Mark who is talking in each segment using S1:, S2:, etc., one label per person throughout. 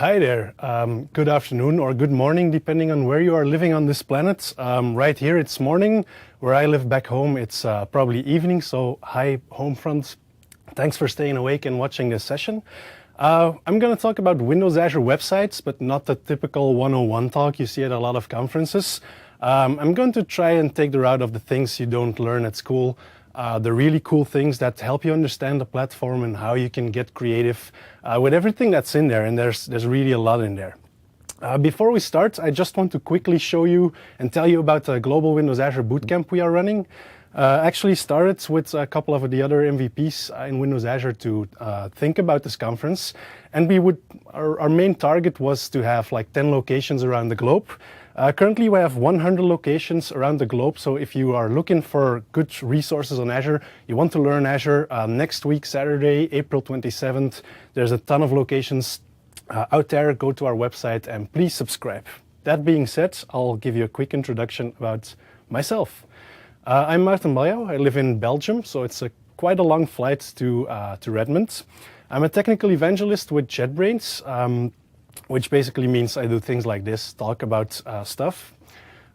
S1: Hi there. Good afternoon or good morning, depending on where you are living on this planet. Right here it's morning. Where I live back home, it's probably evening, so hi home front. Thanks for staying awake and watching this session. I'm going to talk about Windows Azure websites, but not the typical 101 talk you see at a lot of conferences. I'm going to try and take the route of the things you don't learn at school, the really cool things that help you understand the platform and how you can get creative with everything that's in there, and there's really a lot in there. Before we start, I just want to quickly show you and tell you about the Global Windows Azure Bootcamp we are running. Actually started with a couple of the other MVPs in Windows Azure to think about this conference, and our main target was to have like 10 locations around the globe. Currently we have 100 locations around the globe, so if you are looking for good resources on Azure, you want to learn Azure, next week, Saturday, April 27th, there's a ton of locations out there. Go to our website and please subscribe. That being said, I'll give you a quick introduction about myself. I'm Maarten Baljouw. I live in Belgium, so it's quite a long flight to Redmond. I'm a technical evangelist with JetBrains, which basically means I do things like this, talk about stuff.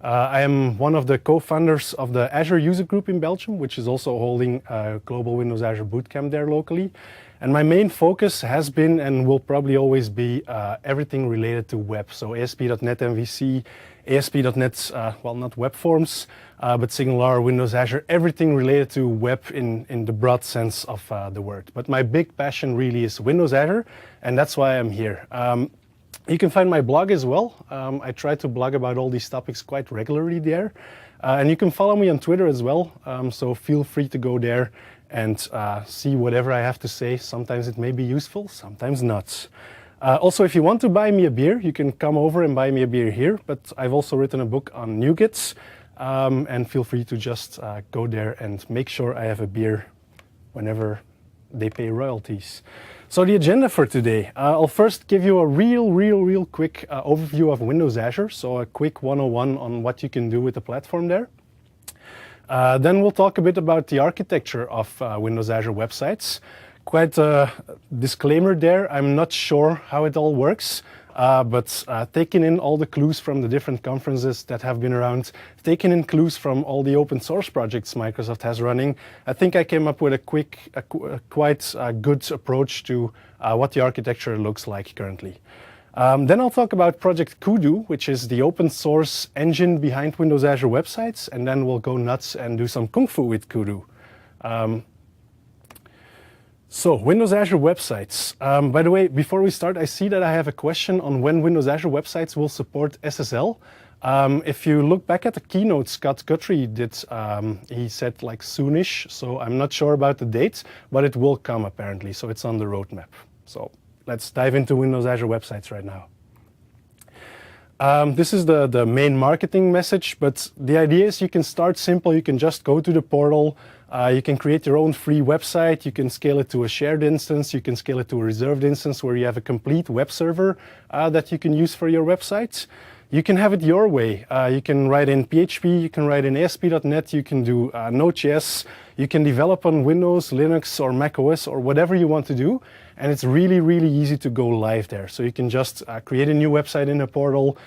S1: I am one of the co-founders of the Azure user group in Belgium, which is also holding a Global Windows Azure Bootcamp there locally. And my main focus has been and will probably always be everything related to web. So ASP.NET MVC, ASP.NET, well, not web forms, but Singular, Windows Azure, everything related to web in the broad sense of the word. But my big passion really is Windows Azure, and that's why I'm here. You can find my blog as well. I try to blog about all these topics quite regularly there. And you can follow me on Twitter as well, so feel free to go there and see whatever I have to say. Sometimes it may be useful, sometimes not. Also, if you want to buy me a beer, you can come over and buy me a beer here, but I've also written a book on NuGets, and feel free to just go there and make sure I have a beer whenever they pay royalties. So the agenda for today, I'll first give you a real quick overview of Windows Azure, so a quick 101 on what you can do with the platform there. Then we'll talk a bit about the architecture of Windows Azure websites. Quite a disclaimer there, I'm not sure how it all works, but taking in all the clues from the different conferences that have been around, taking in clues from all the open source projects Microsoft has running, I think I came up with a quite good approach to what the architecture looks like currently. Then I'll talk about Project Kudu, which is the open source engine behind Windows Azure websites, and then we'll go nuts and do some kung fu with Kudu. So, Windows Azure websites. By the way, before we start, I see that I have a question on when Windows Azure websites will support SSL. If you look back at the keynote Scott Guthrie did, he said like soonish, so I'm not sure about the date, but it will come apparently, so it's on the roadmap. So let's dive into Windows Azure websites right now. This is the main marketing message, but the idea is you can start simple. You can just go to the portal. You can create your own free website. You can scale it to a shared instance. You can scale it to a reserved instance where you have a complete web server that you can use for your website. You can have it your way. You can write in PHP, you can write in ASP.NET, you can do Node.js, you can develop on Windows, Linux, or Mac OS, or whatever you want to do. And it's really easy to go live there. So you can just create a new website in a portal,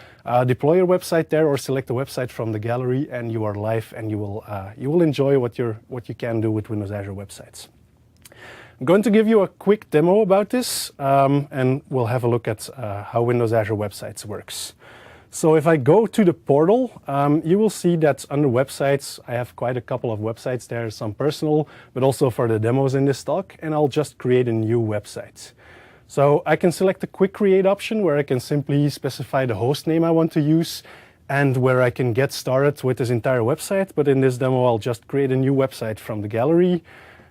S1: deploy your website there, or select a website from the gallery, and you are live, and you will enjoy what you can do with Windows Azure websites. I'm going to give you a quick demo about this, and we'll have a look at how Windows Azure websites works. So if I go to the portal, you will see that under websites, I have quite a couple of websites there, some personal, but also for the demos in this talk, and I'll just create a new website. So I can select the quick create option where I can simply specify the host name I want to use and where I can get started with this entire website. But in this demo, I'll just create a new website from the gallery.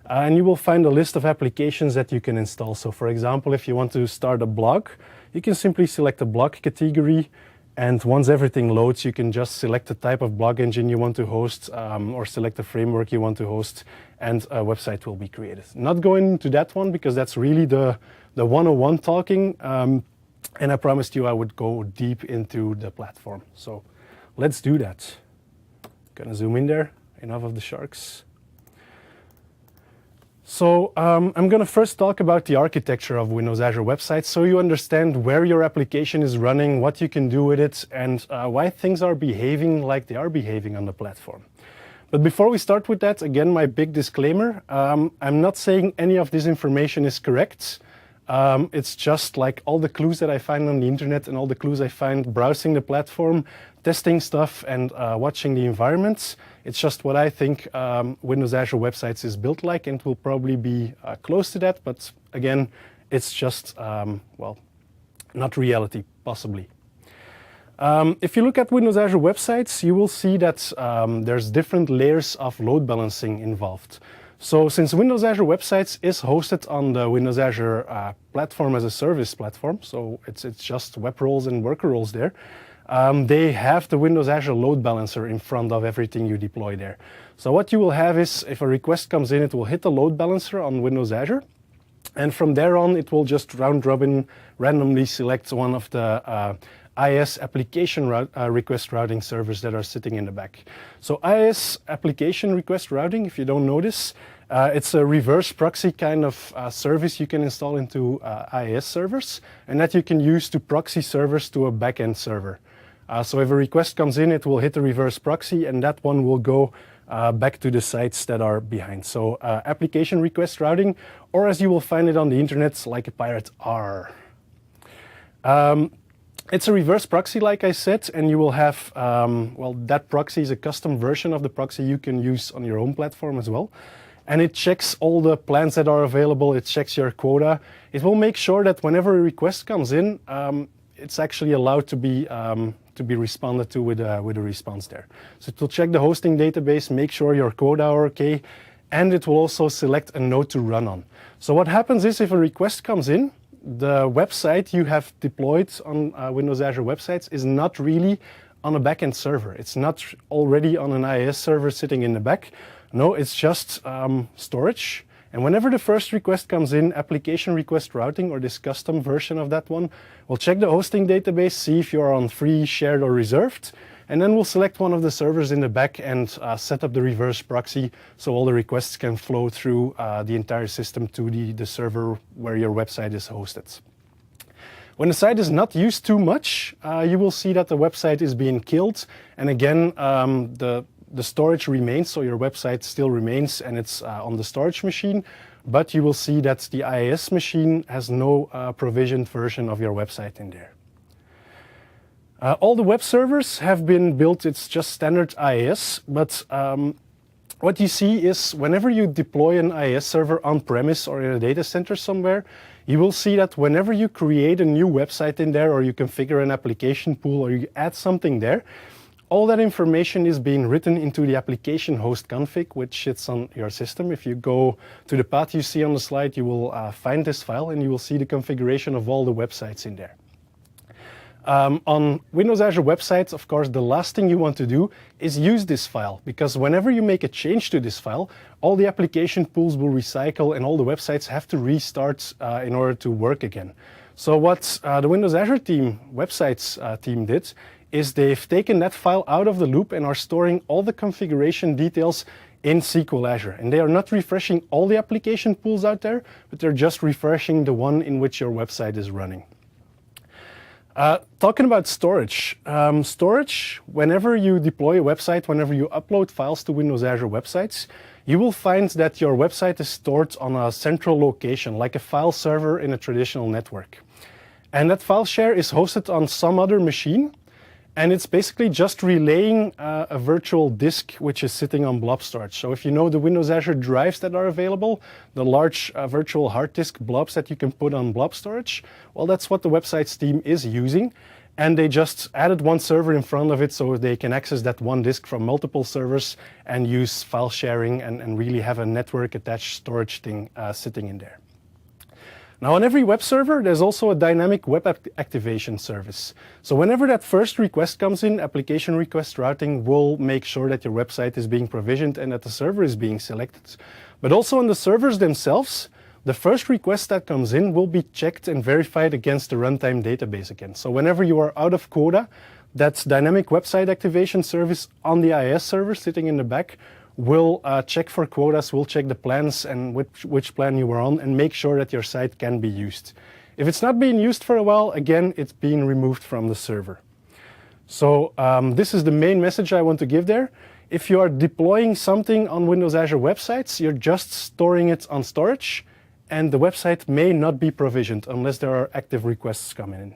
S1: And you will find a list of applications that you can install. So for example, if you want to start a blog, you can simply select a blog category. And once everything loads, you can just select the type of blog engine you want to host or select the framework you want to host, and a website will be created. Not going into that one because that's really the 101 talking, and I promised you I would go deep into the platform. So let's do that. Gonna zoom in there, enough of the sharks. So I'm going to first talk about the architecture of Windows Azure Websites so you understand where your application is running, what you can do with it, and why things are behaving like they are behaving on the platform. But before we start with that, again, my big disclaimer. I'm not saying any of this information is correct. It's just like all the clues that I find on the internet and all the clues I find browsing the platform, testing stuff, and watching the environments. It's just what I think Windows Azure Websites is built like, and will probably be close to that. But again, it's just, well, not reality, possibly. If you look at Windows Azure Websites, you will see that there's different layers of load balancing involved. So since Windows Azure Websites is hosted on the Windows Azure Platform as a Service platform, so it's just web roles and worker roles there, they have the Windows Azure load balancer in front of everything you deploy there. So what you will have is, if a request comes in, it will hit the load balancer on Windows Azure. And from there on, it will just round robin randomly select one of the IIS application request routing servers that are sitting in the back. So IIS application request routing, if you don't know this, it's a reverse proxy kind of service you can install into IIS servers, and that you can use to proxy servers to a backend server. So if a request comes in, it will hit the reverse proxy, and that one will go back to the sites that are behind. So application request routing, or as you will find it on the internet, like a pirate R. It's a reverse proxy, like I said, and you will have, well, that proxy is a custom version of the proxy you can use on your own platform as well. And it checks all the plans that are available, it checks your quota. It will make sure that whenever a request comes in, it's actually allowed to be responded to with a response there. So it will check the hosting database, make sure your quota are okay, and it will also select a node to run on. So what happens is, if a request comes in, the website you have deployed on Windows Azure Websites is not really on a backend server. It's not already on an IIS server sitting in the back. No, it's just storage. And whenever the first request comes in, application request routing, or this custom version of that one, will check the hosting database, see if you're on free, shared, or reserved, and then we'll select one of the servers in the back and set up the reverse proxy so all the requests can flow through the entire system to the server where your website is hosted. When the site is not used too much, you will see that the website is being killed, and again, the storage remains, so your website still remains and it's on the storage machine, but you will see that the IIS machine has no provisioned version of your website in there. All the web servers have been built, it's just standard IIS, but what you see is whenever you deploy an IIS server on-premise or in a data center somewhere, you will see that whenever you create a new website in there, or you configure an application pool, or you add something there, all that information is being written into the application host config, which sits on your system. If you go to the path you see on the slide, you will find this file, and you will see the configuration of all the websites in there. On Windows Azure Websites, of course, the last thing you want to do is use this file, because whenever you make a change to this file, all the application pools will recycle and all the websites have to restart in order to work again. So what the Windows Azure team, Websites team did, is they've taken that file out of the loop and are storing all the configuration details in SQL Azure. And they are not refreshing all the application pools out there, but they're just refreshing the one in which your website is running. Talking about storage. Storage, whenever you deploy a website, whenever you upload files to Windows Azure Websites, you will find that your website is stored on a central location, like a file server in a traditional network. And that file share is hosted on some other machine, and it's basically just relaying a virtual disk which is sitting on blob storage. So if you know the Windows Azure drives that are available, the large virtual hard disk blobs that you can put on blob storage, well, that's what the Websites team is using. And they just added one server in front of it so they can access that one disk from multiple servers and use file sharing and really have a network attached storage thing sitting in there. Now, on every web server, there's also a dynamic web activation service. So whenever that first request comes in, application request routing will make sure that your website is being provisioned and that the server is being selected. But also on the servers themselves, the first request that comes in will be checked and verified against the runtime database again. So whenever you are out of quota, that dynamic website activation service on the IIS server sitting in the back will check for quotas, will check the plans and which plan you were on, and make sure that your site can be used. If it's not being used for a while, again, it's being removed from the server. So this is the main message I want to give there. If you are deploying something on Windows Azure websites, you're just storing it on storage, and the website may not be provisioned unless there are active requests coming in.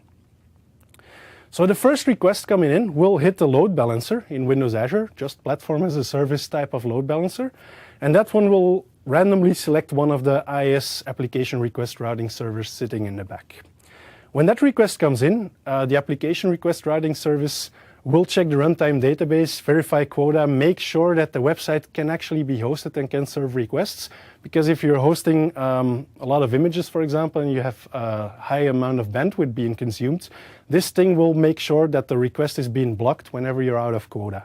S1: So the first request coming in will hit the load balancer in Windows Azure, just platform as a service type of load balancer, and that one will randomly select one of the IaaS application request routing servers sitting in the back. When that request comes in, the application request routing service will check the runtime database, verify quota, make sure that the website can actually be hosted and can serve requests. Because if you're hosting a lot of images, for example, and you have a high amount of bandwidth being consumed, this thing will make sure that the request is being blocked whenever you're out of quota.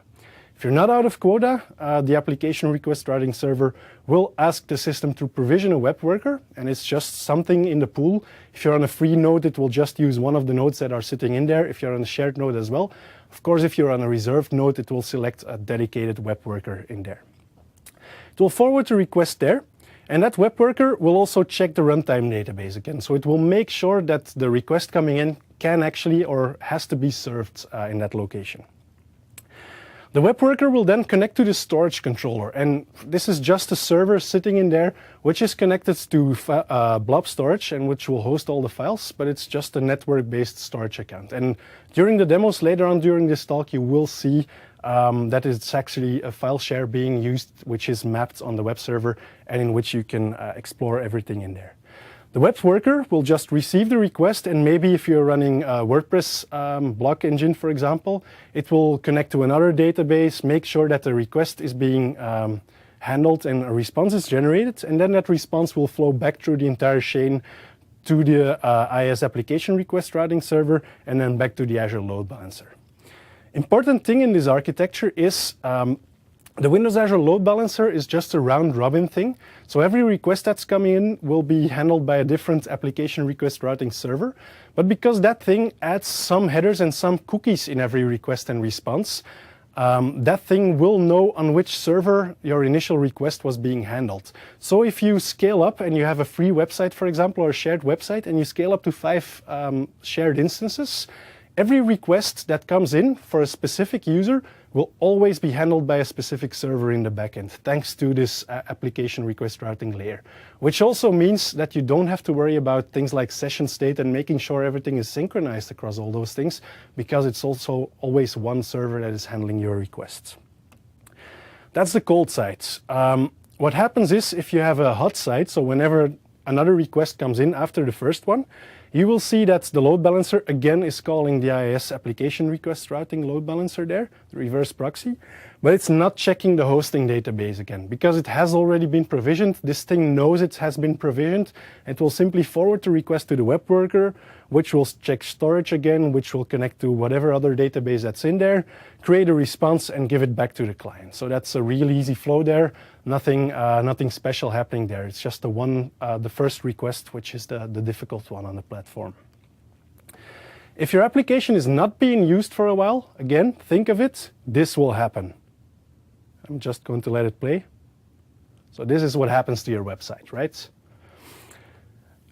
S1: If you're not out of quota, the application request routing server will ask the system to provision a web worker, and it's just something in the pool. If you're on a free node, it will just use one of the nodes that are sitting in there. If you're on a shared node as well. Of course, if you're on a reserved node, it will select a dedicated web worker in there. It will forward the request there, and that web worker will also check the runtime database again. So it will make sure that the request coming in can actually or has to be served in that location. The web worker will then connect to the storage controller, and this is just a server sitting in there which is connected to blob storage and which will host all the files, but it's just a network-based storage account. And during the demos later on during this talk, you will see that it's actually a file share being used which is mapped on the web server and in which you can explore everything in there. The web worker will just receive the request, and maybe if you're running a WordPress block engine, for example, it will connect to another database, make sure that the request is being handled and a response is generated, and then that response will flow back through the entire chain to the IaaS application request routing server and then back to the Azure load balancer. Important thing in this architecture is the Windows Azure load balancer is just a round-robin thing. So every request that's coming in will be handled by a different application request routing server. But because that thing adds some headers and some cookies in every request and response, that thing will know on which server your initial request was being handled. So if you scale up and you have a free website, for example, or a shared website, and you scale up to 5 shared instances, every request that comes in for a specific user will always be handled by a specific server in the backend, thanks to this application request routing layer. Which also means that you don't have to worry about things like session state and making sure everything is synchronized across all those things, because it's also always one server that is handling your requests. That's the cold side. What happens is if you have a hot side, so whenever another request comes in after the first one, you will see that the load balancer again is calling the IaaS application request routing load balancer there, the reverse proxy, but it's not checking the hosting database again. Because it has already been provisioned, this thing knows it has been provisioned. It will simply forward the request to the web worker, which will check storage again, which will connect to whatever other database that's in there, create a response and give it back to the client. So that's a real easy flow there. Nothing special happening there. It's just the first request, which is the difficult one on the platform. If your application is not being used for a while, again, think of it, this will happen. I'm just going to let it play. So this is what happens to your website, right?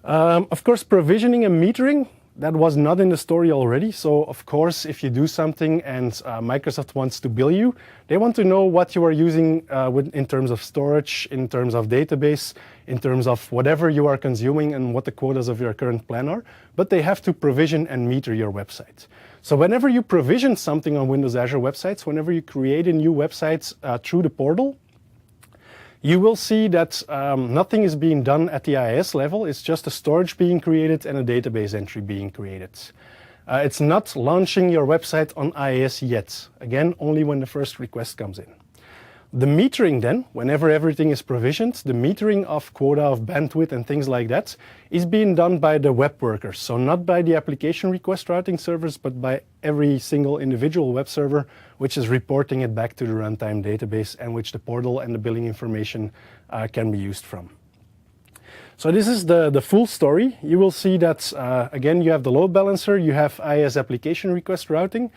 S1: Of course, provisioning and metering, that was not in the story already. So of course, if you do something and Microsoft wants to bill you, they want to know what you are using in terms of storage, in terms of database, in terms of whatever you are consuming and what the quotas of your current plan are. But they have to provision and meter your website. So whenever you provision something on Windows Azure websites, whenever you create a new website through the portal, you will see that nothing is being done at the IaaS level. It's just a storage being created and a database entry being created. It's not launching your website on IaaS yet. Again, only when the first request comes in. The metering then, whenever everything is provisioned, the metering of quota of bandwidth and things like that is being done by the web workers. So not by the application request routing servers, but by every single individual web server, which is reporting it back to the runtime database and which the portal and the billing information can be used from. So this is the full story. You will see that, again, you have the load balancer, you have IaaS application request routing,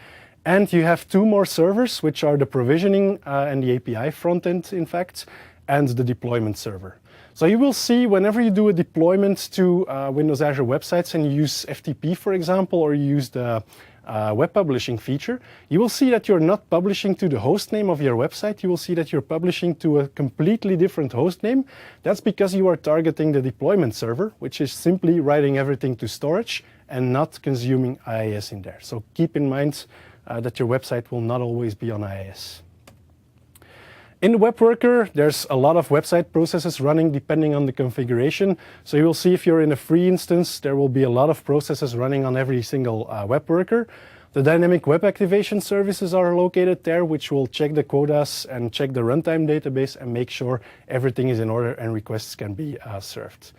S1: And you have two more servers, which are the provisioning and the API front end, in fact, and the deployment server. So you will see whenever you do a deployment to Windows Azure websites and you use FTP, for example, or you use the web publishing feature, you will see that you're not publishing to the host name of your website. You will see that you're publishing to a completely different host name. That's because you are targeting the deployment server, which is simply writing everything to storage and not consuming IIS in there. So keep in mind that your website will not always be on IIS. In the web worker, there's a lot of website processes running depending on the configuration. So you will see if you're in a free instance, there will be a lot of processes running on every single web worker. The dynamic web activation services are located there, which will check the quotas and check the runtime database and make sure everything is in order and requests can be served.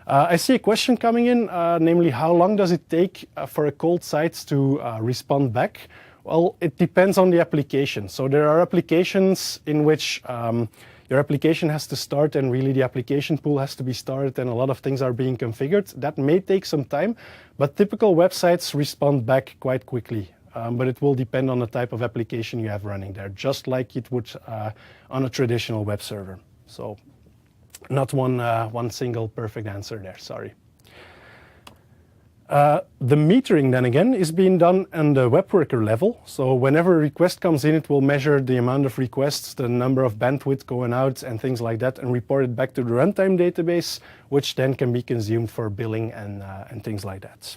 S1: I see a question coming in, namely how long does it take for a cold site to respond back? Well, it depends on the application. So there are applications in which your application has to start and really the application pool has to be started and a lot of things are being configured. That may take some time, but typical websites respond back quite quickly. But it will depend on the type of application you have running there, just like it would on a traditional web server. So not one single perfect answer there, sorry. The metering then again is being done on the web worker level. So whenever a request comes in, it will measure the amount of requests, the number of bandwidth going out and things like that, and report it back to the runtime database, which then can be consumed for billing and things like that.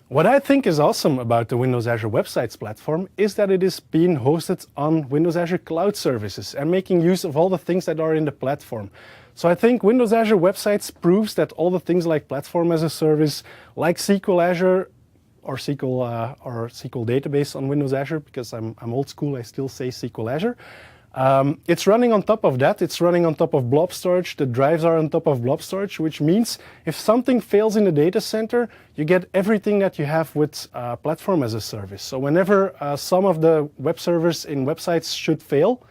S1: What I think is awesome about the Windows Azure Websites platform is that it is being hosted on Windows Azure Cloud Services and making use of all the things that are in the platform. So I think Windows Azure Websites proves that all the things like Platform as a Service, like SQL Azure or SQL Database on Windows Azure, because I'm old school, I still say SQL Azure. It's running on top of that. It's running on top of blob storage. The drives are on top of blob storage, which means if something fails in the data center, you get everything that you have with Platform as a Service. So whenever some of the web servers in websites should fail,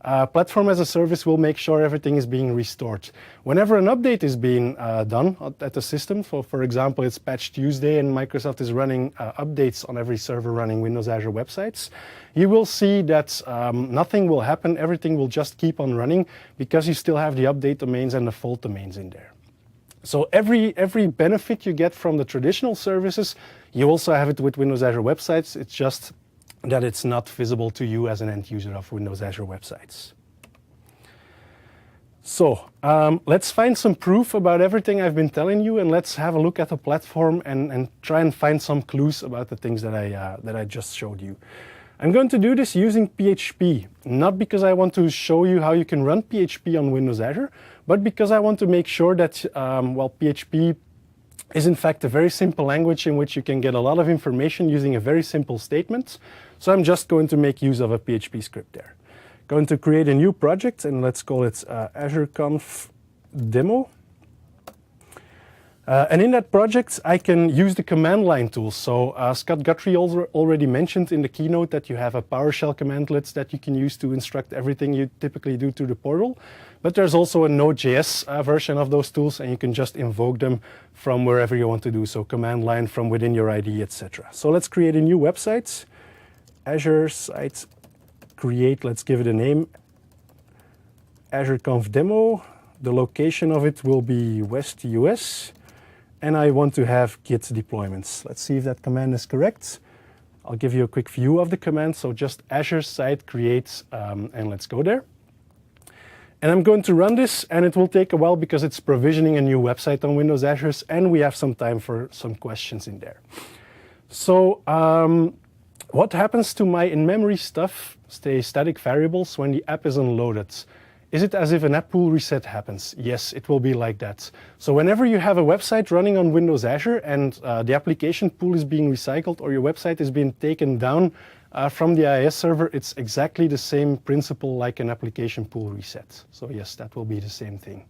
S1: Platform as a Service will make sure everything is being restored. Whenever an update is being done at the system, so for example, it's Patch Tuesday and Microsoft is running updates on every server running Windows Azure Websites, you will see that nothing will happen. Everything will just keep on running because you still have the update domains and the fault domains in there. So every benefit you get from the traditional services, you also have it with Windows Azure Websites. It's just that it's not visible to you as an end user of Windows Azure Websites. So let's find some proof about everything I've been telling you, and let's have a look at the platform and try and find some clues about the things that I just showed you. I'm going to do this using PHP, not because I want to show you how you can run PHP on Windows Azure, but because I want to make sure that, well, PHP is in fact a very simple language in which you can get a lot of information using a very simple statement. So I'm just going to make use of a PHP script there. Going to create a new project and let's call it AzureConf demo. And in that project, I can use the command line tools. So Scott Guthrie already mentioned in the keynote that you have a PowerShell commandlet that you can use to instruct everything you typically do to the portal. But there's also a Node.js version of those tools, and you can just invoke them from wherever you want to do. So command line from within your IDE, etc. So let's create a new website. Azure site create, let's give it a name. AzureConf demo. The location of it will be West US. And I want to have Git deployments. Let's see if that command is correct. I'll give you a quick view of the command. So just Azure site create, and let's go there. And I'm going to run this, and it will take a while because it's provisioning a new website on Windows Azure, and we have some time for some questions in there. So what happens to my in-memory stuff, stay static variables, when the app is unloaded? Is it as if an app pool reset happens? Yes, it will be like that. So whenever you have a website running on Windows Azure and the application pool is being recycled or your website is being taken down from the IIS server, it's exactly the same principle like an application pool reset. So yes, that will be the same thing.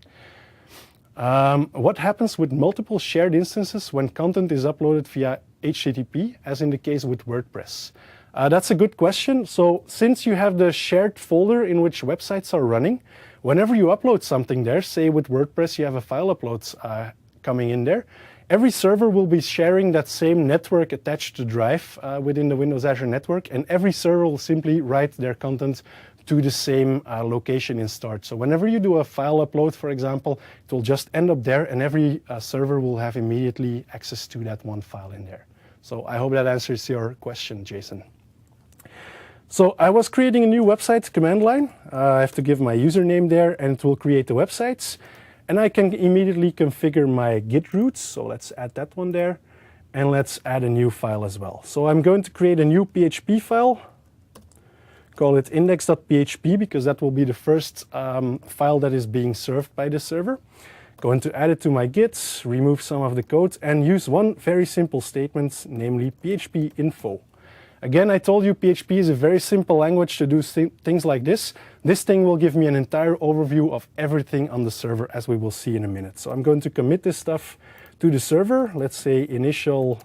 S1: What happens with multiple shared instances when content is uploaded via HTTP, as in the case with WordPress? That's a good question. So since you have the shared folder in which websites are running, whenever you upload something there, say with WordPress you have a file upload coming in there, Every server will be sharing that same network attached to Drive within the Windows Azure network, and every server will simply write their content to the same location in Start. So whenever you do a file upload, for example, it will just end up there, and every server will have immediately access to that one file in there. So I hope that answers your question, Jason. So I was creating a new website command line. I have to give my username there, and it will create the websites. And I can immediately configure my Git routes. So let's add that one there. And let's add a new file as well. So I'm going to create a new PHP file. Call it index.php because that will be the first file that is being served by the server. Going to add it to my Git, remove some of the code, and use one very simple statement, namely php info. Again, I told you PHP is a very simple language to do things like this. This thing will give me an entire overview of everything on the server, as we will see in a minute. So I'm going to commit this stuff to the server. Let's say initial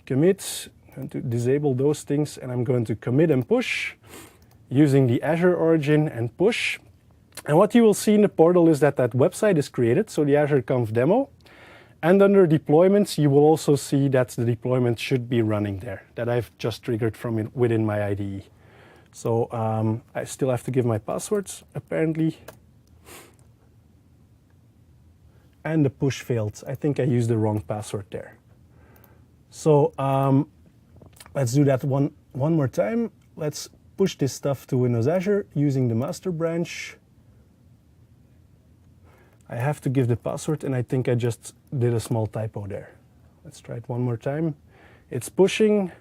S1: commit. I'm going to disable those things, and I'm going to commit and push using the Azure origin and push. And what you will see in the portal is that that website is created, so the AzureConf demo. And under deployments, you will also see that the deployment should be running there, that I've just triggered from within my IDE. So I still have to give my passwords, apparently. And the push failed. I think I used the wrong password there. So let's do that one more time. Let's push this stuff to Windows Azure using the master branch. I have to give the password, and I think I just did a small typo there. Let's try it one more time. It's pushing.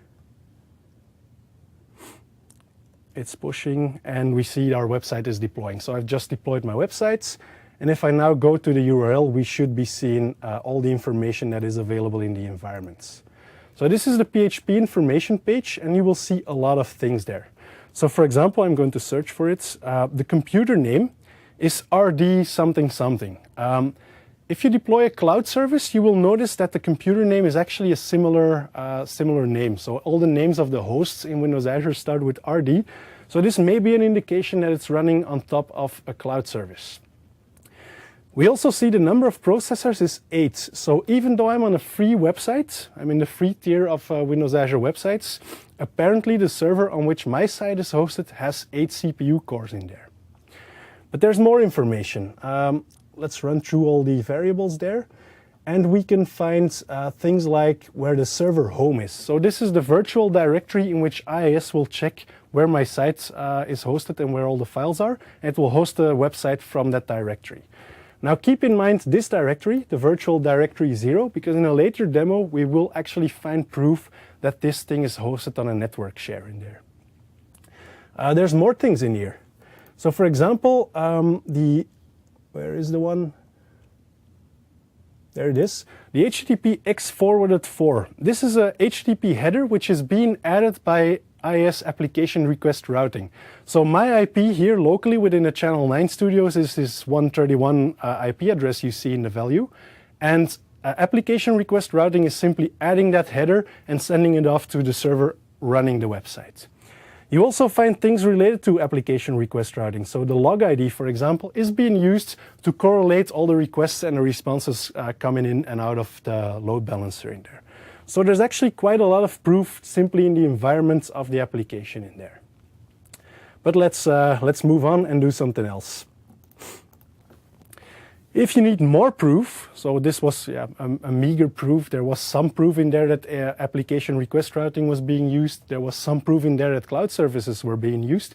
S1: It's pushing, and we see our website is deploying. So I've just deployed my websites, and if I now go to the URL, we should be seeing all the information that is available in the environments. So this is the PHP information page, and you will see a lot of things there. So for example, I'm going to search for it. The computer name is RD something something. If you deploy a cloud service, you will notice that the computer name is actually a similar name. So all the names of the hosts in Windows Azure start with RD. So this may be an indication that it's running on top of a cloud service. We also see the number of processors is 8. So even though I'm on a free website, I'm in the free tier of Windows Azure websites, apparently the server on which my site is hosted has 8 CPU cores in there. But there's more information. Let's run through all the variables there. And we can find things like where the server home is. So this is the virtual directory in which IIS will check where my site is hosted and where all the files are. And it will host a website from that directory. Now keep in mind this directory, the virtual directory 0, because in a later demo we will actually find proof that this thing is hosted on a network share in there. There's more things in here. So for example, where is the one? There it is. The HTTP X forwarded 4. This is a HTTP header which is being added by IIS application request routing. So my IP here locally within the Channel 9 studios is this 131 IP address you see in the value. And application request routing is simply adding that header and sending it off to the server running the website. You also find things related to application request routing. So the log ID, for example, is being used to correlate all the requests and the responses coming in and out of the load balancer in there. So there's actually quite a lot of proof simply in the environment of the application in there. But let's move on and do something else. If you need more proof, so this was a meager proof, there was some proof in there that application request routing was being used, there was some proof in there that cloud services were being used.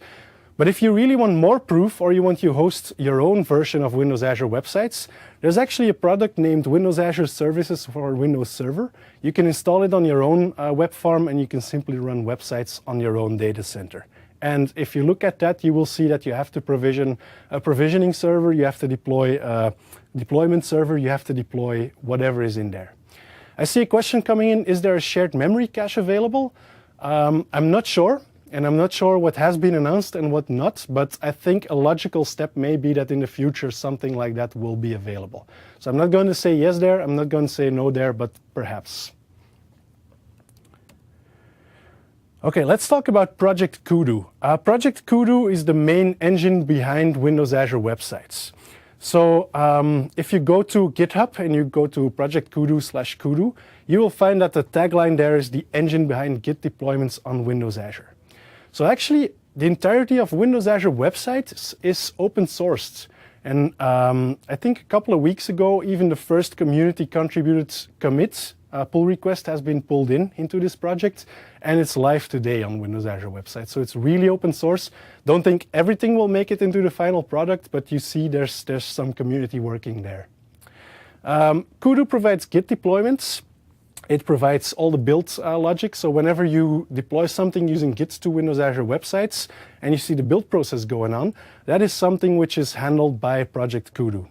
S1: But if you really want more proof or you want to host your own version of Windows Azure websites, there's actually a product named Windows Azure Services for Windows Server. You can install it on your own web farm and you can simply run websites on your own data center. And if you look at that, you will see that you have to provision a provisioning server, you have to deploy a deployment server, you have to deploy whatever is in there. I see a question coming in, is there a shared memory cache available? I'm not sure. And I'm not sure what has been announced and what not, but I think a logical step may be that in the future something like that will be available. So I'm not going to say yes there, I'm not going to say no there, but perhaps. Okay, let's talk about Project Kudu. Project Kudu is the main engine behind Windows Azure websites. So if you go to GitHub and you go to project kudu/kudu, you will find that the tagline there is the engine behind Git deployments on Windows Azure. So actually, the entirety of Windows Azure websites is open sourced. And I think a couple of weeks ago, even the first community contributed commit pull request has been pulled into this project, and it's live today on Windows Azure website. So it's really open source. Don't think everything will make it into the final product, but you see there's some community working there. Kudu provides Git deployments. It provides all the build logic. So whenever you deploy something using Git to Windows Azure websites and you see the build process going on, that is something which is handled by Project Kudu.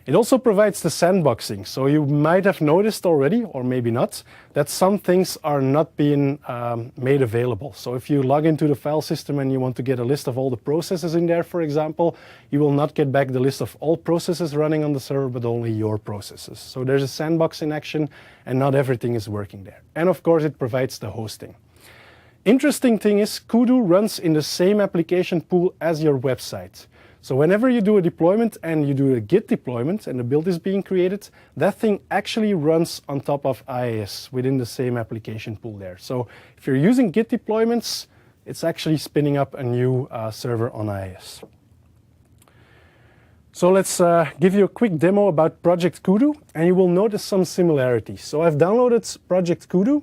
S1: It also provides the sandboxing. So you might have noticed already, or maybe not, that some things are not being made available. So if you log into the file system and you want to get a list of all the processes in there, for example, you will not get back the list of all processes running on the server, but only your processes. So there's a sandbox in action, and not everything is working there. And of course, it provides the hosting. Interesting thing is, Kudu runs in the same application pool as your website. So whenever you do a deployment and you do a Git deployment and the build is being created, that thing actually runs on top of IIS within the same application pool there. So if you're using Git deployments, it's actually spinning up a new server on IIS. So let's give you a quick demo about Project Kudu, and you will notice some similarities. So I've downloaded Project Kudu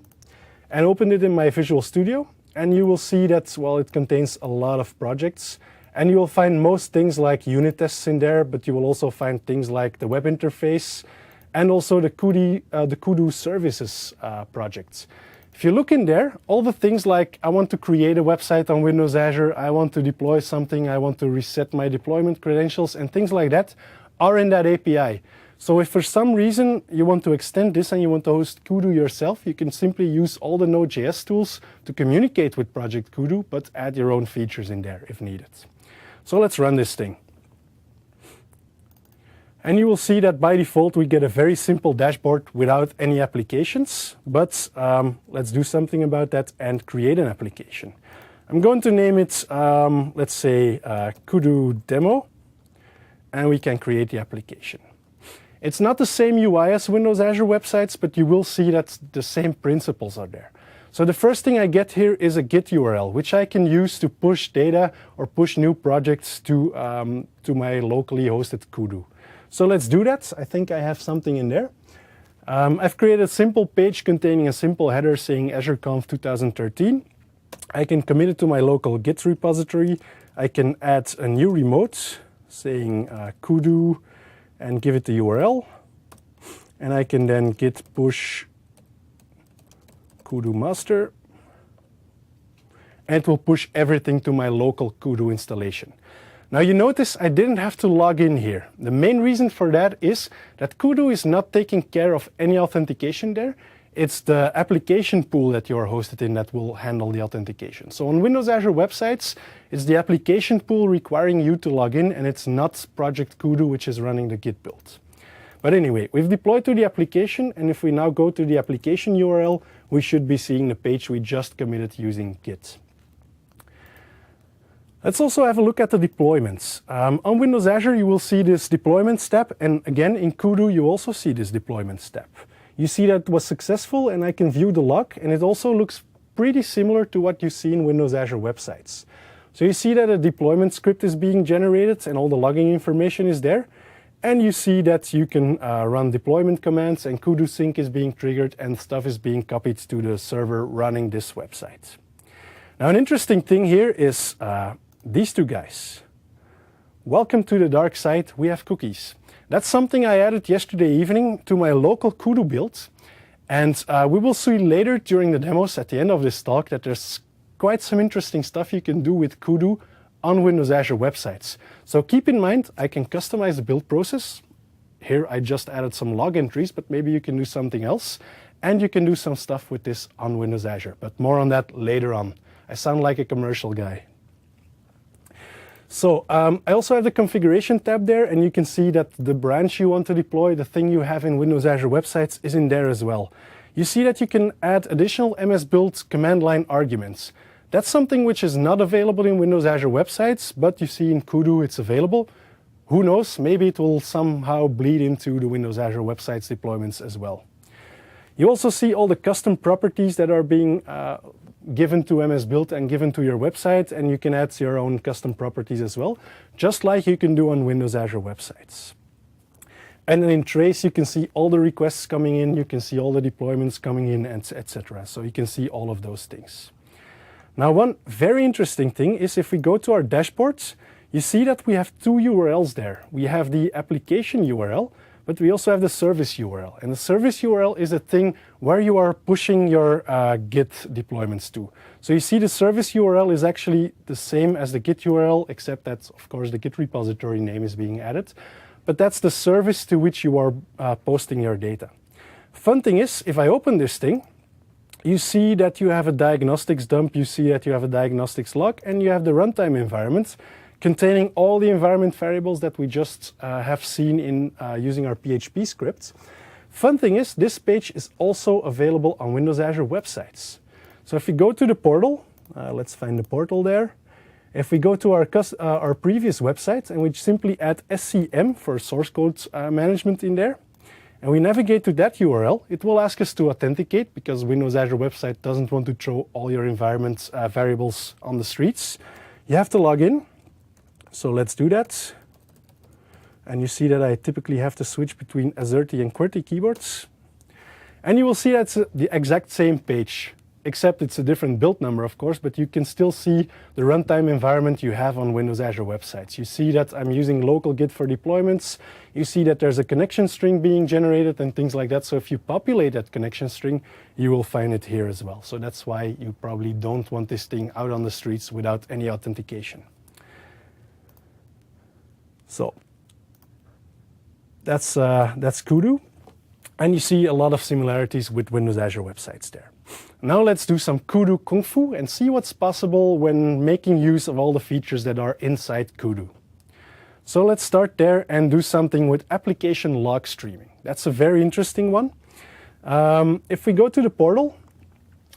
S1: and opened it in my Visual Studio, and you will see that, well, it contains a lot of projects. And you will find most things like unit tests in there, but you will also find things like the web interface and also the Kudu services projects. If you look in there, all the things like I want to create a website on Windows Azure, I want to deploy something, I want to reset my deployment credentials, and things like that are in that API. So if for some reason you want to extend this and you want to host Kudu yourself, you can simply use all the Node.js tools to communicate with Project Kudu, but add your own features in there if needed. So let's run this thing. And you will see that by default we get a very simple dashboard without any applications, but let's do something about that and create an application. I'm going to name it, let's say, Kudu Demo, and we can create the application. It's not the same UI as Windows Azure websites, but you will see that the same principles are there. So the first thing I get here is a Git URL, which I can use to push data or push new projects to my locally hosted Kudu. So let's do that. I think I have something in there. I've created a simple page containing a simple header saying AzureConf 2013. I can commit it to my local Git repository. I can add a new remote saying Kudu and give it the URL. And I can then git push Kudu master, and it will push everything to my local Kudu installation. Now you notice I didn't have to log in here. The main reason for that is that Kudu is not taking care of any authentication there. It's the application pool that you are hosted in that will handle the authentication. So on Windows Azure websites, it's the application pool requiring you to log in, and it's not Project Kudu which is running the Git build. But anyway, we've deployed to the application, and if we now go to the application URL, we should be seeing the page we just committed using Git. Let's also have a look at the deployments. On Windows Azure, you will see this deployments tab, and again, in Kudu, you also see this deployments tab. You see that it was successful, and I can view the log, and it also looks pretty similar to what you see in Windows Azure websites. So you see that a deployment script is being generated, and all the logging information is there. And you see that you can run deployment commands, and Kudu sync is being triggered, and stuff is being copied to the server running this website. Now, an interesting thing here is these two guys. Welcome to the dark side, we have cookies. That's something I added yesterday evening to my local Kudu build. And we will see later during the demos at the end of this talk that there's quite some interesting stuff you can do with Kudu on Windows Azure websites. So keep in mind, I can customize the build process. Here I just added some log entries, but maybe you can do something else. And you can do some stuff with this on Windows Azure, but more on that later on. I sound like a commercial guy. So I also have the configuration tab there, and you can see that the branch you want to deploy, the thing you have in Windows Azure websites, is in there as well. You see that you can add additional MS Build command line arguments. That's something which is not available in Windows Azure websites, but you see in Kudu it's available. who knows, maybe it will somehow bleed into the Windows Azure Websites deployments as well. You also see all the custom properties that are being given to MS Build and given to your website, and you can add your own custom properties as well, just like you can do on Windows Azure Websites. And then in Trace, you can see all the requests coming in, you can see all the deployments coming in, etc. So you can see all of those things. Now, one very interesting thing is if we go to our dashboards, you see that we have two URLs there. We have the application URL, but we also have the service URL. And the service URL is a thing where you are pushing your Git deployments to. So you see the service URL is actually the same as the Git URL, except that, of course, the Git repository name is being added. But that's the service to which you are posting your data. Fun thing is, if I open this thing, you see that you have a diagnostics dump, you see that you have a diagnostics log, and you have the runtime environment containing all the environment variables that we just have seen in using our PHP scripts. Fun thing is, this page is also available on Windows Azure Websites. So if we go to the portal, let's find the portal there. If we go to our previous website and we simply add SCM for source code management in there, and we navigate to that URL, it will ask us to authenticate because Windows Azure Website doesn't want to throw all your environment variables on the streets. You have to log in. So let's do that. And you see that I typically have to switch between AZERTY and QWERTY keyboards. And you will see that's the exact same page, except it's a different build number, of course, but you can still see the runtime environment you have on Windows Azure Websites. You see that I'm using local Git for deployments. You see that there's a connection string being generated and things like that. So if you populate that connection string, you will find it here as well. So that's why you probably don't want this thing out on the streets without any authentication. So that's Kudu. And you see a lot of similarities with Windows Azure Websites there. Now let's do some Kudu Kung Fu and see what's possible when making use of all the features that are inside Kudu. So let's start there and do something with application log streaming. That's a very interesting one. If we go to the portal,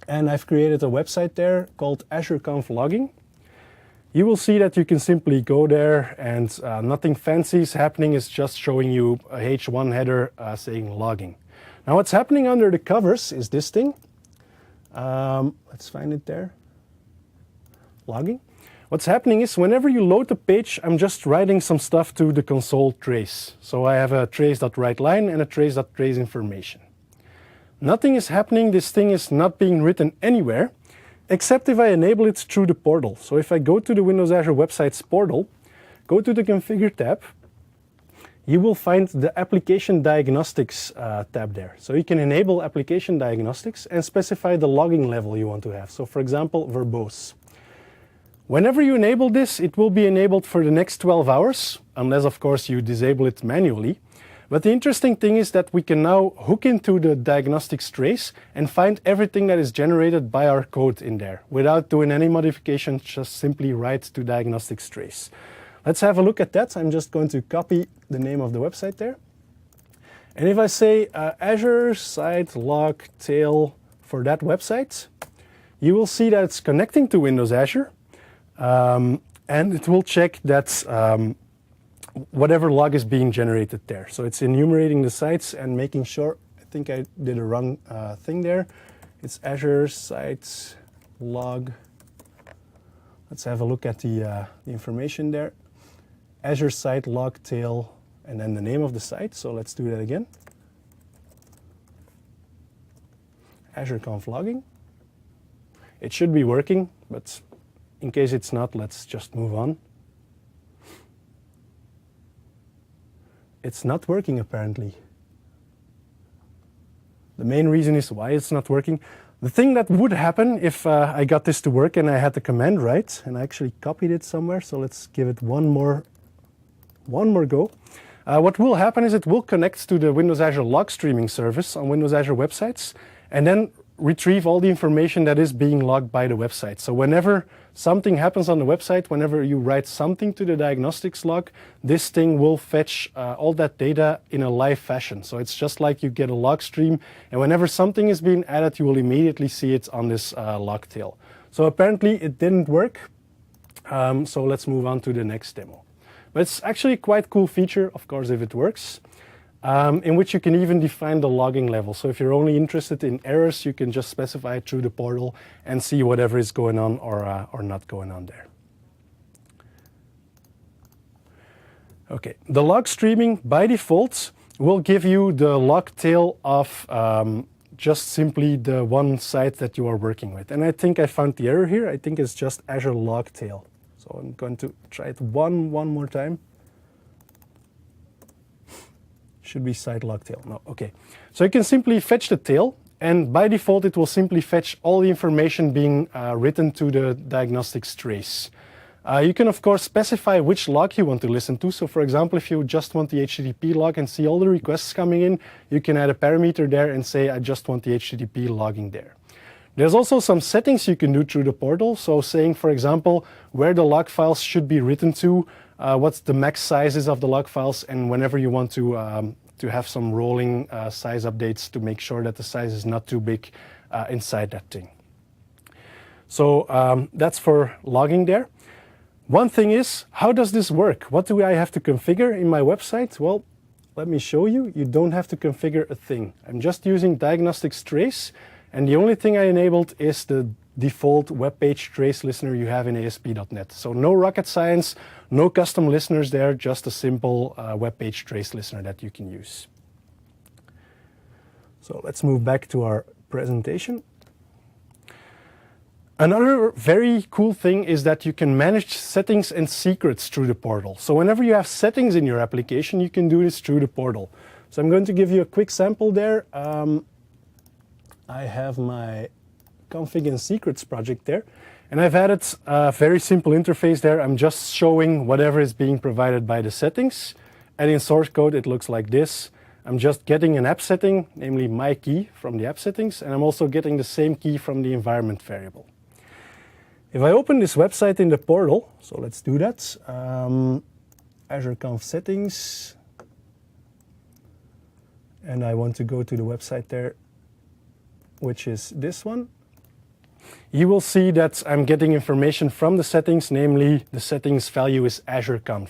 S1: and I've created a website there called AzureConf logging, you will see that you can simply go there and nothing fancy is happening. It's just showing you a H1 header saying logging. Now what's happening under the covers is this thing. Let's find it there. Logging. What's happening is whenever you load the page, I'm just writing some stuff to the console trace. So I have a trace.writeLine and a trace.trace information. Nothing is happening. This thing is not being written anywhere, except if I enable it through the portal. So if I go to the Windows Azure Websites portal, go to the Configure tab, you will find the Application Diagnostics tab there. So you can enable Application Diagnostics and specify the logging level you want to have. So for example, verbose. Whenever you enable this, it will be enabled for the next 12 hours, unless of course you disable it manually. But the interesting thing is that we can now hook into the diagnostics trace and find everything that is generated by our code in there without doing any modification, just simply write to diagnostics trace. Let's have a look at that. I'm just going to copy the name of the website there. And if I say Azure site log tail for that website, you will see that it's connecting to Windows Azure. And it will check that whatever log is being generated there. So it's enumerating the sites and making sure, I think I did a wrong thing there. It's Azure sites log. Let's have a look at the information there. Azure site log tail and then the name of the site. So let's do that again. AzureConf logging. It should be working, but in case it's not, let's just move on. It's not working apparently. The main reason is why it's not working. The thing that would happen if I got this to work and I had the command right, and I actually copied it somewhere, so let's give it one more go. What will happen is it will connect to the Windows Azure log streaming service on Windows Azure Websites and then retrieve all the information that is being logged by the website. So whenever something happens on the website, whenever you write something to the diagnostics log, this thing will fetch all that data in a live fashion. So it's just like you get a log stream, and whenever something is being added, you will immediately see it on this log tail. So apparently it didn't work. So let's move on to the next demo. But it's actually a quite cool feature, of course, if it works, in which you can even define the logging level. So if you're only interested in errors, you can just specify it through the portal and see whatever is going on or not going on there. Okay, the log streaming by default will give you the log tail of just simply the one site that you are working with. And I think I found the error here. I think it's just Azure log tail. So I'm going to try it one more time. Should be site log tail. No, okay. So you can simply fetch the tail, and by default it will simply fetch all the information being written to the diagnostics trace. You can of course specify which log you want to listen to. So for example, if you just want the HTTP log and see all the requests coming in, you can add a parameter there and say, I just want the HTTP logging there. There's also some settings you can do through the portal. So saying, for example, where the log files should be written to, what's the max sizes of the log files, and whenever you want to have some rolling size updates to make sure that the size is not too big inside that thing. So that's for logging there. One thing is, how does this work? What do I have to configure in my website? Well, let me show you. You don't have to configure a thing. I'm just using diagnostics trace, and the only thing I enabled is the default web page trace listener you have in ASP.NET. So no rocket science, no custom listeners there, just a simple web page trace listener that you can use. So let's move back to our presentation. Another very cool thing is that you can manage settings and secrets through the portal. So whenever you have settings in your application, you can do this through the portal. So I'm going to give you a quick sample there. I have my config and secrets project there, and I've added a very simple interface there. I'm just showing whatever is being provided by the settings, and in source code it looks like this. I'm just getting an app setting, namely my key from the app settings, and I'm also getting the same key from the environment variable. If I open this website in the portal, so let's do that, AzureConf settings, and I want to go to the website there, which is this one. You will see that I'm getting information from the settings, namely the settings value is AzureConf.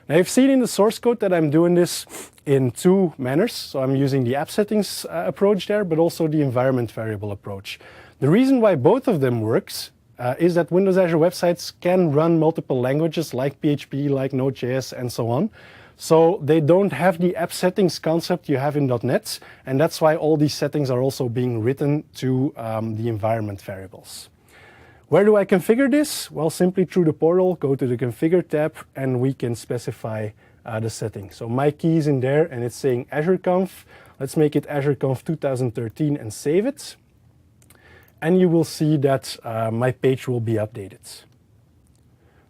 S1: Now you've seen in the source code that I'm doing this in two manners. So I'm using the app settings approach there, but also the environment variable approach. The reason why both of them works is that Windows Azure websites can run multiple languages like PHP, like Node.js, and so on. So they don't have the app settings concept you have in .NET, and that's why all these settings are also being written to the environment variables. Where do I configure this? Well, simply through the portal, go to the Configure tab, and we can specify the setting. So my key is in there, and it's saying AzureConf. Let's make it AzureConf 2013 and save it. And you will see that my page will be updated.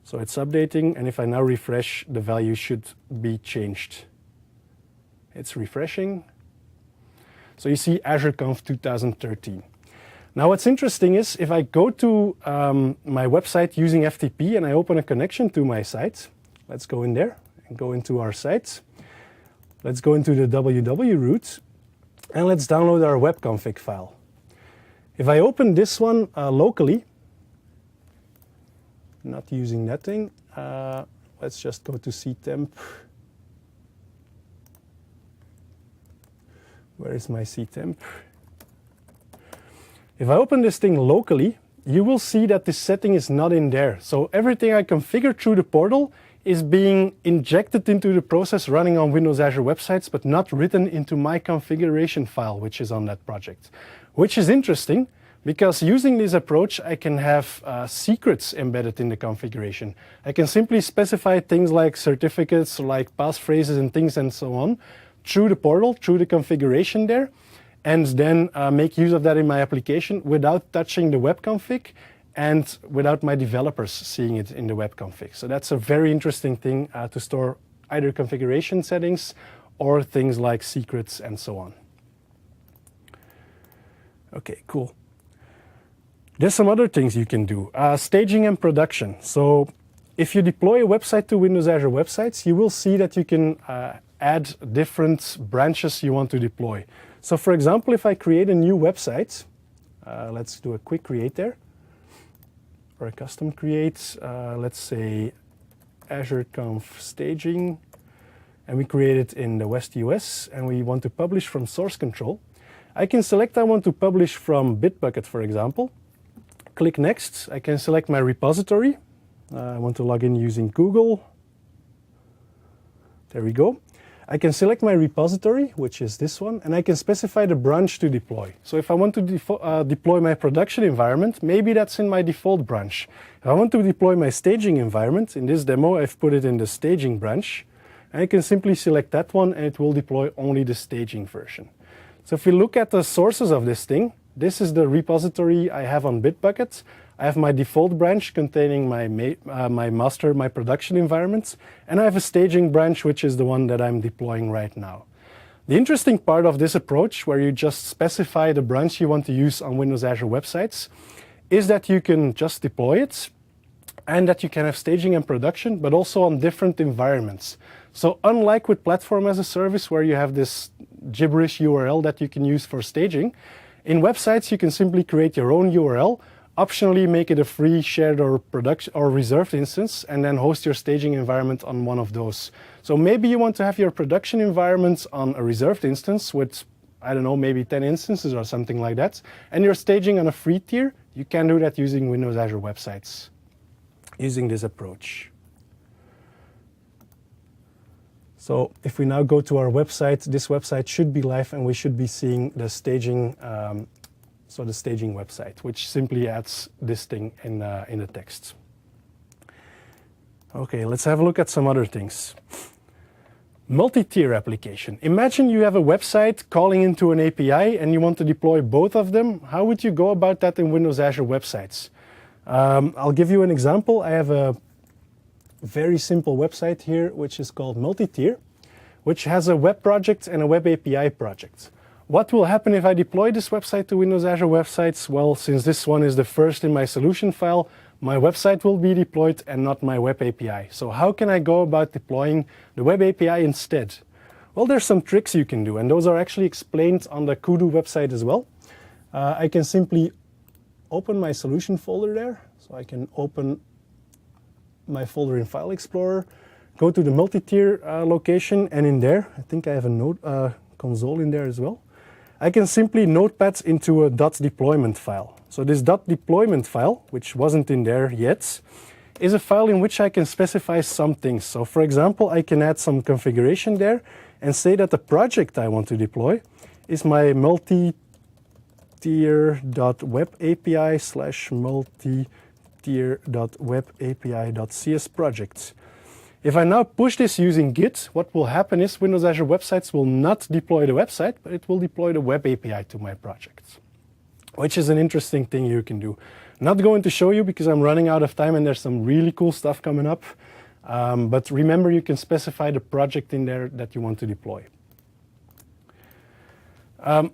S1: So it's updating, and if I now refresh, the value should be changed. It's refreshing. So you see AzureConf 2013. Now what's interesting is if I go to my website using FTP and I open a connection to my site, let's go in there and go into our site. Let's go into the www root and let's download our webconfig file. If I open this one locally, not using that thing, let's just go to ctemp. Where is my ctemp? If I open this thing locally, you will see that this setting is not in there. So everything I configure through the portal is being injected into the process running on Windows Azure websites, but not written into my configuration file, which is on that project. Which is interesting, because using this approach, I can have secrets embedded in the configuration. I can simply specify things like certificates, like passphrases and things and so on, through the portal, through the configuration there, and then make use of that in my application without touching the web config and without my developers seeing it in the web config. So that's a very interesting thing to store either configuration settings or things like secrets and so on. Okay, cool. There's some other things you can do. Staging and production. So if you deploy a website to Windows Azure websites, you will see that you can add different branches you want to deploy. So for example, if I create a new website, let's do a quick create there, or a custom create, let's say AzureConf staging, and we create it in the West US, and we want to publish from source control. I can select I want to publish from Bitbucket, for example. Click Next. I can select my repository. I want to log in using Google. There we go. I can select my repository, which is this one, and I can specify the branch to deploy. So if I want to deploy my production environment, maybe that's in my default branch. If I want to deploy my staging environment, in this demo I've put it in the staging branch, and I can simply select that one and it will deploy only the staging version. So if we look at the sources of this thing, this is the repository I have on Bitbucket. I have my default branch containing my master, my production environments, and I have a staging branch, which is the one that I'm deploying right now. The interesting part of this approach, where you just specify the branch you want to use on Windows Azure websites, is that you can just deploy it, and that you can have staging and production, but also on different environments. So unlike with Platform as a Service, where you have this gibberish URL that you can use for staging, in websites you can simply create your own URL, optionally make it a free, shared, or production or reserved instance, and then host your staging environment on one of those. So maybe you want to have your production environment on a reserved instance with, I don't know, maybe 10 instances or something like that, and you're staging on a free tier. You can do that using Windows Azure websites, using this approach. So if we now go to our website, this website should be live, and we should be seeing the staging the staging website, which simply adds this thing in the text. Okay, let's have a look at some other things. Multi-tier application. Imagine you have a website calling into an API and you want to deploy both of them. How would you go about that in Windows Azure websites? I'll give you an example. I have a very simple website here, which is called Multi-tier, which has a web project and a web API project. What will happen if I deploy this website to Windows Azure websites? Well, since this one is the first in my solution file, my website will be deployed and not my web API. So how can I go about deploying the web API instead? Well, there's some tricks you can do, and those are actually explained on the Kudu website as well. I can simply open my solution folder there. So I can open my folder in File Explorer, go to the multi-tier location, and in there, I think I have a node console in there as well. I can simply notepad into a .deployment file. So this .deployment file, which wasn't in there yet, is a file in which I can specify some things. So for example, I can add some configuration there and say that the project I want to deploy is my multi-tier.webapi/multi-tier.webapi.cs project. If I now push this using Git, what will happen is Windows Azure websites will not deploy the website, but it will deploy the web API to my project, which is an interesting thing you can do. Not going to show you because I'm running out of time and there's some really cool stuff coming up. But remember, you can specify the project in there that you want to deploy.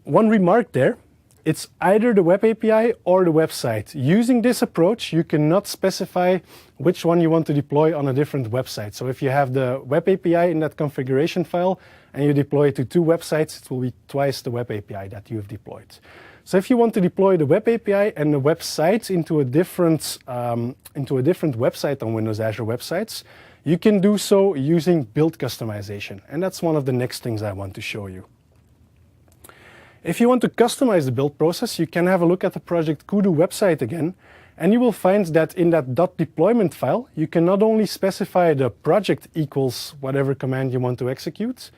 S1: One remark there. It's either the web API or the website. Using this approach, you cannot specify which one you want to deploy on a different website. So if you have the web API in that configuration file and you deploy it to two websites, it will be twice the web API that you have deployed. So if you want to deploy the web API and the website into a different website on Windows Azure websites, you can do so using build customization. And that's one of the next things I want to show you. If you want to customize the build process, you can have a look at the Project Kudu website again, and you will find that in that .deployment file, you can not only specify the project equals whatever command you want to execute,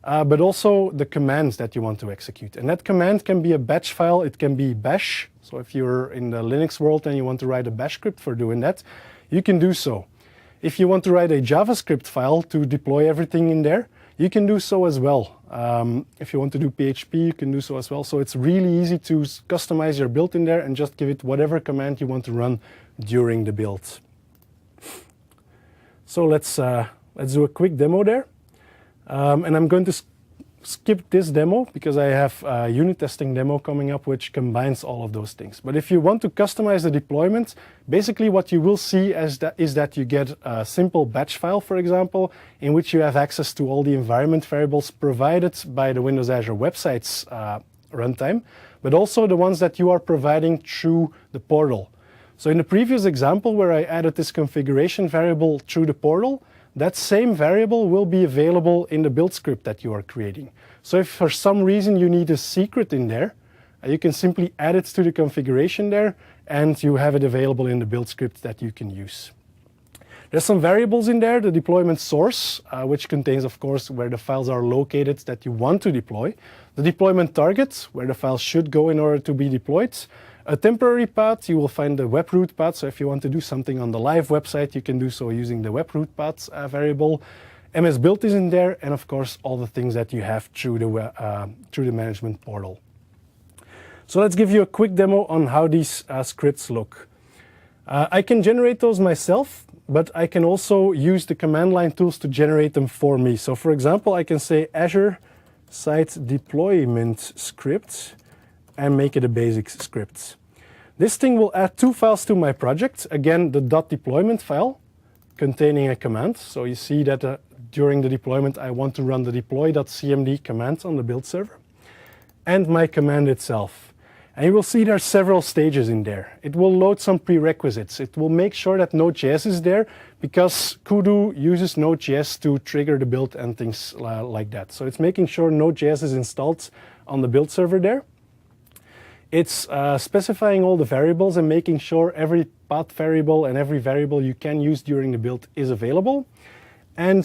S1: but also the commands that you want to execute. And that command can be a batch file, it can be bash. So if you're in the Linux world and you want to write a bash script for doing that, you can do so. If you want to write a JavaScript file to deploy everything in there, you can do so as well. If you want to do PHP, you can do so as well. So it's really easy to customize your build in there and just give it whatever command you want to run during the build. So let's do a quick demo there. And I'm going to skip this demo because I have a unit testing demo coming up which combines all of those things. But if you want to customize the deployment, basically what you will see is that you get a simple batch file, for example, in which you have access to all the environment variables provided by the Windows Azure websites runtime, but also the ones that you are providing through the portal. So in the previous example where I added this configuration variable through the portal, that same variable will be available in the build script that you are creating. So if for some reason you need a secret in there, you can simply add it to the configuration there, and you have it available in the build script that you can use. There's some variables in there, the deployment source, which contains, of course, where the files are located that you want to deploy, the deployment target, where the files should go in order to be deployed, a temporary path, you will find the web root path, so if you want to do something on the live website, you can do so using the web root path variable. MS Build is in there, and of course, all the things that you have through the management portal. So let's give you a quick demo on how these scripts look. I can generate those myself, but I can also use the command line tools to generate them for me. So for example, I can say Azure site deployment script and make it a basic script. This thing will add 2 files to my project. Again, the .deployment file containing a command. So you see that during the deployment, I want to run the deploy.cmd command on the build server, and my command itself. And you will see there are several stages in there. It will load some prerequisites. It will make sure that Node.js is there, because Kudu uses Node.js to trigger the build and things like that. So it's making sure Node.js is installed on the build server there. It's specifying all the variables and making sure every path variable and every variable you can use during the build is available. And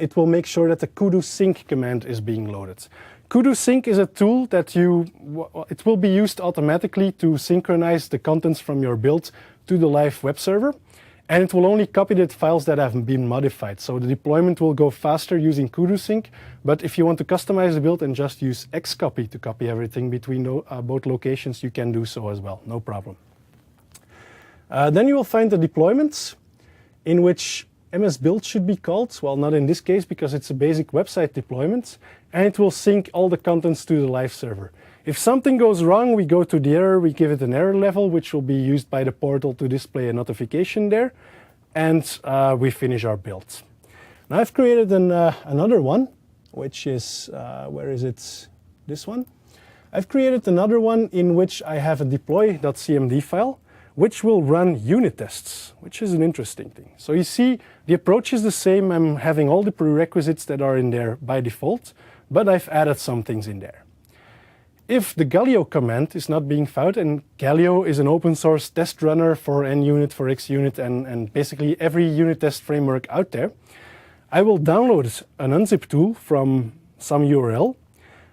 S1: it will make sure that the kudu sync command is being loaded. Kudu sync is a tool that it will be used automatically to synchronize the contents from your build to the live web server. And it will only copy the files that have been modified. So the deployment will go faster using kudu sync. But if you want to customize the build and just use xcopy to copy everything between both locations, you can do so as well, no problem. Then you will find the deployments in which MS Build should be called. Well, not in this case, because it's a basic website deployment, and it will sync all the contents to the live server. If something goes wrong, we go to the error, we give it an error level, which will be used by the portal to display a notification there, and we finish our build. Now I've created another one, which is, where is it? This one. I've created another one in which I have a deploy.cmd file, which will run unit tests, which is an interesting thing. So you see, the approach is the same. I'm having all the prerequisites that are in there by default, but I've added some things in there. If the Galio command is not being found, and Galio is an open source test runner for NUnit, for XUnit, and basically every unit test framework out there, I will download an unzip tool from some URL.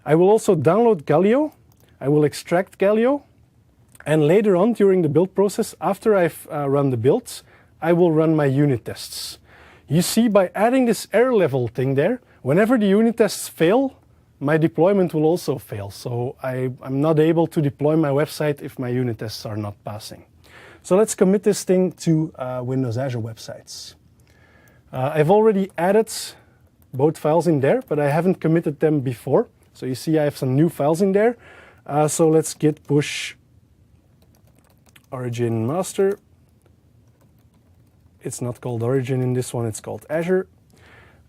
S1: I will also download Galio. I will extract Galio. And later on during the build process, after I've run the builds, I will run my unit tests. You see, by adding this error level thing there, whenever the unit tests fail, my deployment will also fail. So I'm not able to deploy my website if my unit tests are not passing. So let's commit this thing to Windows Azure websites. I've already added both files in there, but I haven't committed them before. So you see I have some new files in there. So let's git push origin master. It's not called origin in this one, it's called Azure.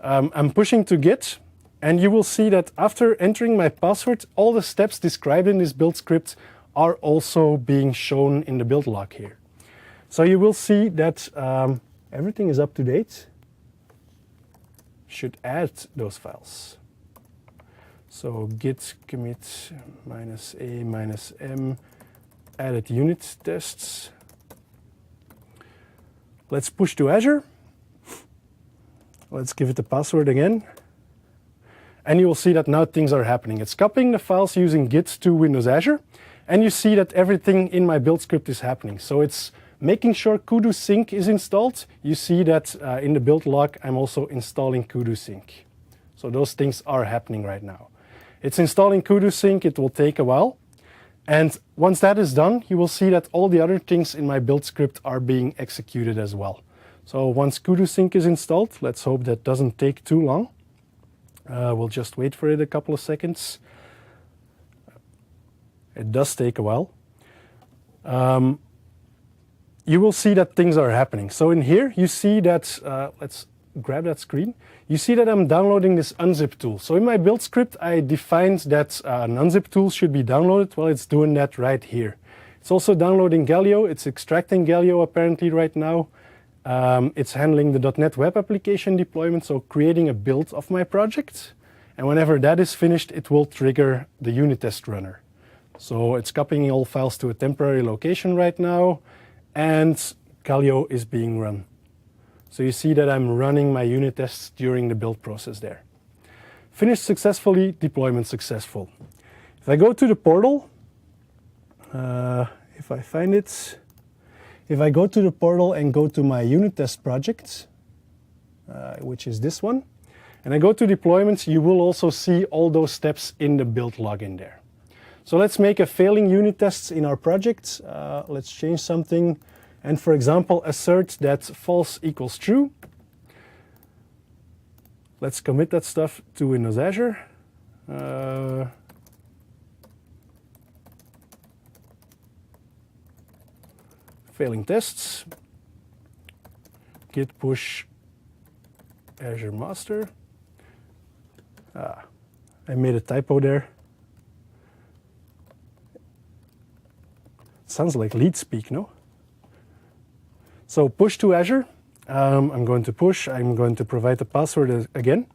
S1: I'm pushing to git, and you will see that after entering my password, all the steps described in this build script are also being shown in the build log here. So you will see that everything is up to date. Should add those files. So git commit -a -m added unit tests. Let's push to Azure. Let's give it the password again. And you will see that now things are happening. It's copying the files using git to Windows Azure. And you see that everything in my build script is happening. So it's making sure kudu sync is installed. You see that in the build log, I'm also installing kudu sync. So those things are happening right now. It's installing kudu sync. It will take a while. And once that is done, you will see that all the other things in my build script are being executed as well. So once kudu sync is installed, let's hope that doesn't take too long. We'll just wait for it a couple of seconds. It does take a while. You will see that things are happening. So in here, you see that, let's grab that screen. You see that I'm downloading this unzip tool. So in my build script, I defined that an unzip tool should be downloaded. Well, it's doing that right here. It's also downloading Galio. It's extracting Galio apparently right now. It's handling the .NET Web Application deployment, so creating a build of my project. And whenever that is finished, it will trigger the unit test runner. So it's copying all files to a temporary location right now, and Galio is being run. So you see that I'm running my unit tests during the build process there. Finished successfully, deployment successful. If I go to the portal, if I find it, if I go to the portal and go to my unit test project, which is this one, and I go to deployments, you will also see all those steps in the build log in there. So let's make a failing unit test in our project. Let's change something. And for example, assert that false equals true. Let's commit that stuff to Windows Azure. Failing tests. Git push Azure master. I made a typo there. Sounds like lead speak, no? So push to Azure. I'm going to push. I'm going to provide the password again.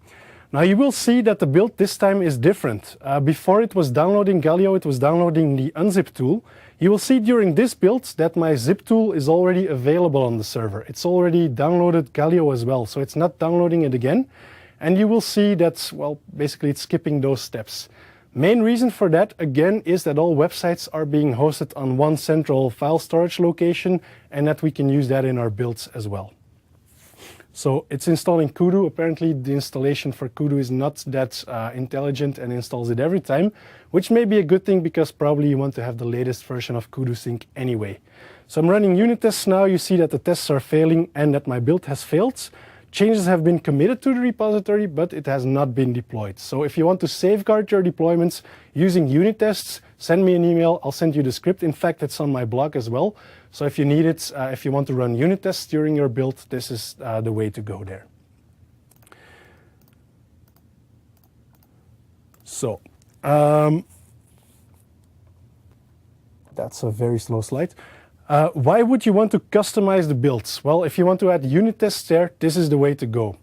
S1: Now you will see that the build this time is different. Before it was downloading Galio, it was downloading the unzip tool. You will see during this build that my zip tool is already available on the server. It's already downloaded Galio as well, so it's not downloading it again. And you will see that, well, basically it's skipping those steps. Main reason for that, again, is that all websites are being hosted on one central file storage location, and that we can use that in our builds as well. So it's installing Kudu. Apparently the installation for Kudu is not that intelligent and installs it every time, which may be a good thing because probably you want to have the latest version of Kudu Sync anyway. So I'm running unit tests now. You see that the tests are failing and that my build has failed. Changes have been committed to the repository, but it has not been deployed. So if you want to safeguard your deployments using unit tests, send me an email. I'll send you the script. In fact, it's on my blog as well. So if you need it, if you want to run unit tests during your build, this is the way to go there. So that's a very slow slide. Why would you want to customize the builds? Well, if you want to add unit tests there, this is the way to go.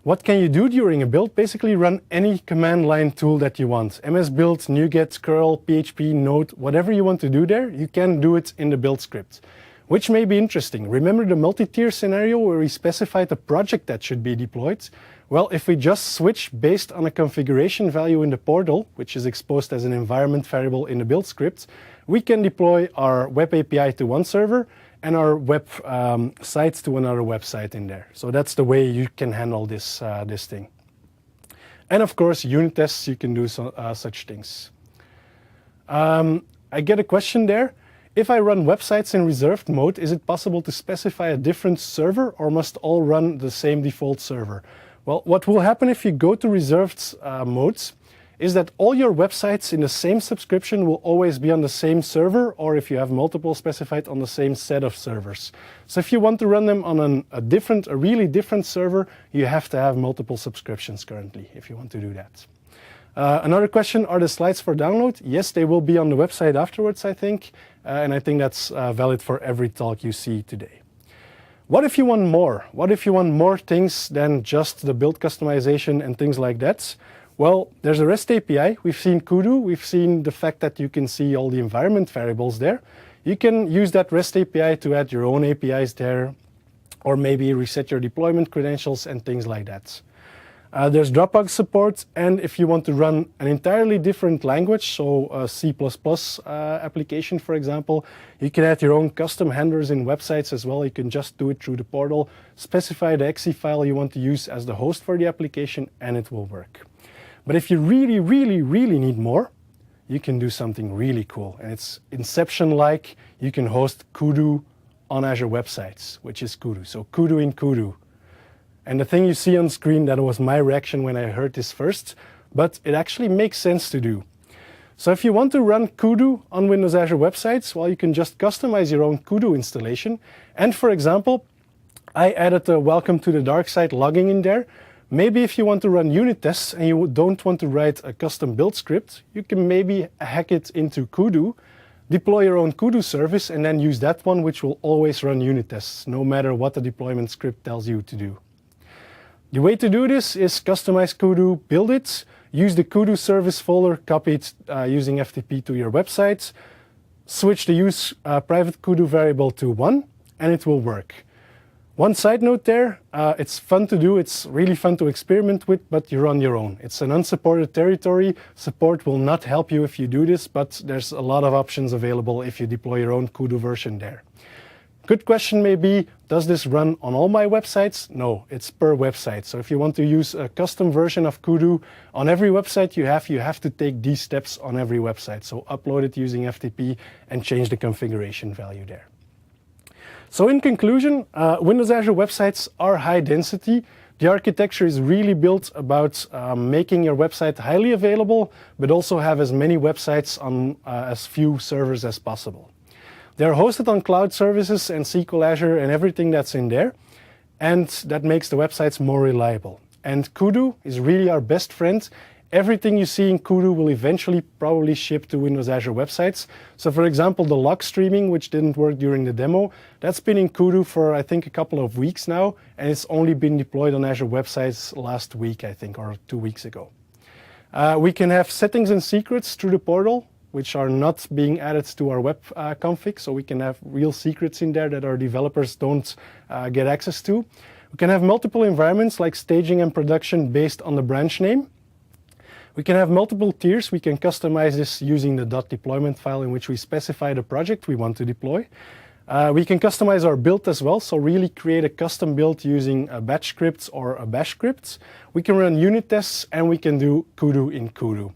S1: What can you do during a build? Basically run any command line tool that you want. MS-build, NuGet, curl, PHP, Node, whatever you want to do there, you can do it in the build script, which may be interesting. Remember the multi-tier scenario where we specified a project that should be deployed? Well, if we just switch based on a configuration value in the portal, which is exposed as an environment variable in the build script, we can deploy our web API to one server and our web sites to another website in there. So that's the way you can handle this, this thing. And of course, unit tests, you can do such things. I get a question there. If I run websites in reserved mode, is it possible to specify a different server or must all run the same default server? Well, what will happen if you go to reserved modes is that all your websites in the same subscription will always be on the same server, or if you have multiple specified, on the same set of servers. So if you want to run them on a really different server, you have to have multiple subscriptions currently if you want to do that. Another question, are the slides for download? Yes, they will be on the website afterwards, I think. And I think that's valid for every talk you see today. What if you want more? What if you want more things than just the build customization and things like that? Well, there's a REST API. We've seen Kudu. We've seen the fact that you can see all the environment variables there. You can use that REST API to add your own APIs there, or maybe reset your deployment credentials and things like that. There's Dropbox support, and if you want to run an entirely different language, so a C++ application, for example, you can add your own custom handlers in websites as well. You can just do it through the portal, specify the exe file you want to use as the host for the application, and it will work. But if you really, really, really need more, you can do something really cool. And it's Inception-like. You can host Kudu on Azure websites, which is Kudu. So Kudu in Kudu. And the thing you see on screen, that was my reaction when I heard this first, but it actually makes sense to do. So if you want to run Kudu on Windows Azure websites, well, you can just customize your own Kudu installation. And for example, I added a welcome to the dark side logging in there. Maybe if you want to run unit tests and you don't want to write a custom build script, you can maybe hack it into Kudu, deploy your own kudu service, and then use that one, which will always run unit tests, no matter what the deployment script tells you to do. The way to do this is customize kudu, build it, use the kudu service folder, copy it using FTP to your website, switch the use private kudu variable to 1, and it will work. One side note there, it's fun to do, it's really fun to experiment with, but you're on your own. It's an unsupported territory. Support will not help you if you do this, but there's a lot of options available if you deploy your own kudu version there. Good question may be, does this run on all my websites? No, it's per website. So if you want to use a custom version of kudu on every website you have to take these steps on every website. So upload it using FTP and change the configuration value there. So in conclusion, Windows Azure websites are high density. The architecture is really built about making your website highly available, but also have as many websites on as few servers as possible. They're hosted on cloud services and SQL Azure and everything that's in there, and that makes the websites more reliable. And kudu is really our best friend. Everything you see in kudu will eventually probably ship to Windows Azure websites. So for example, the log streaming, which didn't work during the demo, that's been in kudu for I think a couple of weeks now, and it's only been deployed on Azure websites last week, I think, or 2 weeks ago. We can have settings and secrets through the portal, which are not being added to our web config, so we can have real secrets in there that our developers don't get access to. We can have multiple environments like staging and production based on the branch name. We can have multiple tiers. We can customize this using the .deployment file in which we specify the project we want to deploy. We can customize our build as well, so really create a custom build using a batch script or a bash script. We can run unit tests, and we can do kudu in kudu.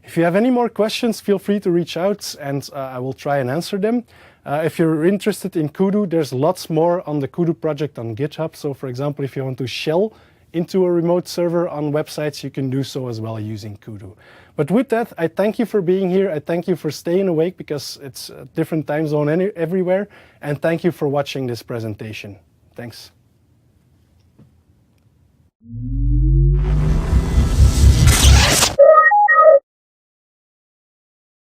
S1: If you have any more questions, feel free to reach out, and I will try and answer them. If you're interested in kudu, there's lots more on the kudu project on GitHub. So for example, if you want to shell into a remote server on websites, you can do so as well using kudu. But with that, I thank you for being here. I thank you for staying awake because it's a different time zone everywhere. And thank you for watching this presentation. Thanks.